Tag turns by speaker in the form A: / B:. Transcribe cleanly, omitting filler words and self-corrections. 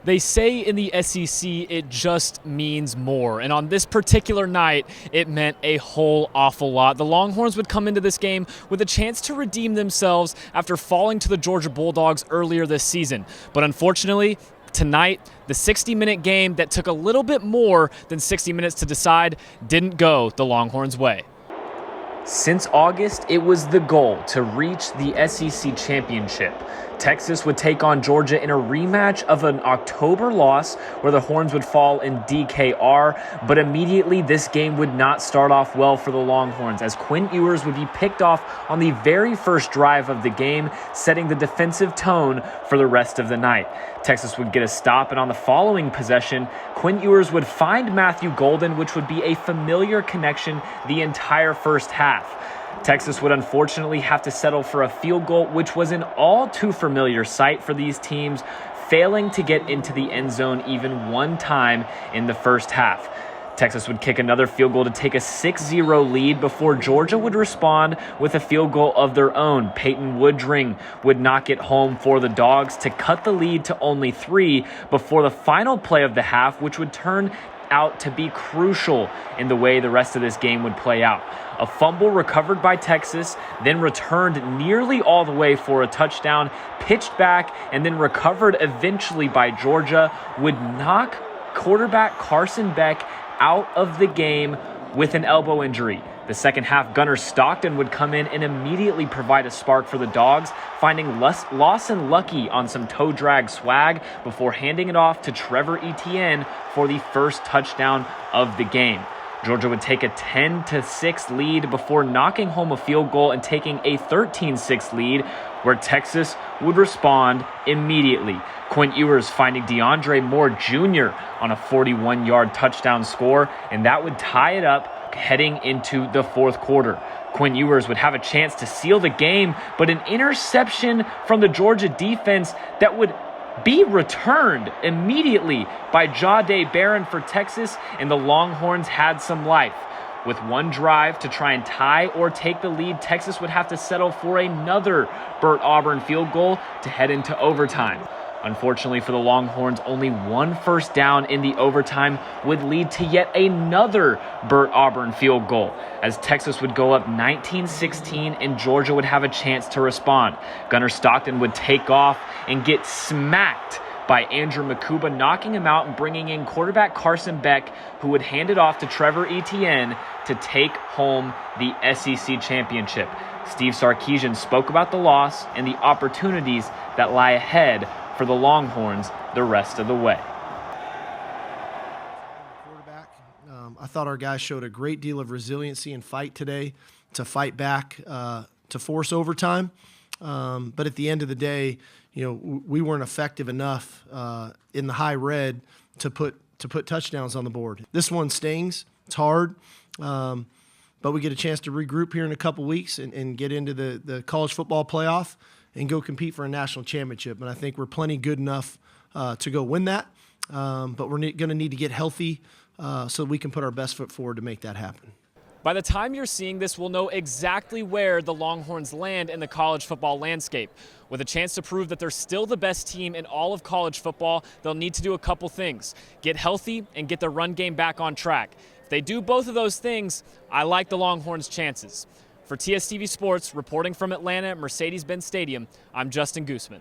A: They say in the SEC it just means more, and on this particular night, it meant a whole awful lot. The Longhorns would come into this game with a chance to redeem themselves after falling to the Georgia Bulldogs earlier this season. But unfortunately, tonight, the 60-minute game that took a little bit more than 60 minutes to decide didn't go the Longhorns' way. Since August, it was the goal to reach the SEC championship. Texas would take on Georgia in a rematch of an October loss where the Horns would fall in DKR, but immediately this game would not start off well for the Longhorns as Quinn Ewers would be picked off on the very first drive of the game, setting the defensive tone for the rest of the night. Texas would get a stop, and on the following possession, Quinn Ewers would find Matthew Golden, which would be a familiar connection the entire first half. Texas would unfortunately have to settle for a field goal, which was an all too familiar sight for these teams, failing to get into the end zone even one time in the first half. Texas would kick another field goal to take a 6-0 lead before Georgia would respond with a field goal of their own. Peyton Woodring would knock it home for the Dogs to cut the lead to only 3 before the final play of the half, which would turn out to be crucial in the way the rest of this game would play out. A fumble recovered by Texas, then returned nearly all the way for a touchdown, pitched back, and then recovered eventually by Georgia would knock quarterback Carson Beck out of the game with an elbow injury. The second half, Gunnar Stockton would come in and immediately provide a spark for the Dogs, finding Lawson Lucky on some toe drag swag before handing it off to Trevor Etienne for the first touchdown of the game. Georgia would take a 10-6 lead before knocking home a field goal and taking a 13-6 lead, where Texas would respond immediately. Quinn Ewers finding DeAndre Moore Jr. on a 41-yard touchdown score, and that would tie it up heading into the fourth quarter. Quinn Ewers would have a chance to seal the game, but an interception from the Georgia defense that would be returned immediately by Jahdae Barron for Texas, and the Longhorns had some life. With one drive to try and tie or take the lead, Texas would have to settle for another Burt Auburn field goal to head into overtime. Unfortunately for the Longhorns, only one first down in the overtime would lead to yet another Burt Auburn field goal, as Texas would go up 19-16 and Georgia would have a chance to respond. Gunnar Stockton would take off and get smacked by Andrew Makuba, knocking him out and bringing in quarterback Carson Beck, who would hand it off to Trevor Etienne to take home the SEC championship. Steve Sarkisian spoke about the loss and the opportunities that lie ahead for the Longhorns the rest of the way.
B: I thought our guys showed a great deal of resiliency and fight today to fight back, to force overtime. But at the end of the day, we weren't effective enough in the high red to put touchdowns on the board. This one stings. It's hard. But we get a chance to regroup here in a couple weeks and get into the college football playoff and go compete for a national championship. And I think we're plenty good enough to go win that. But we're going to need to get healthy so we can put our best foot forward to make that happen.
A: By the time you're seeing this, we'll know exactly where the Longhorns land in the college football landscape. With a chance to prove that they're still the best team in all of college football, they'll need to do a couple things. Get healthy and get their run game back on track. If they do both of those things, I like the Longhorns' chances. For TSTV Sports, reporting from Atlanta at Mercedes-Benz Stadium, I'm Justin Goosman.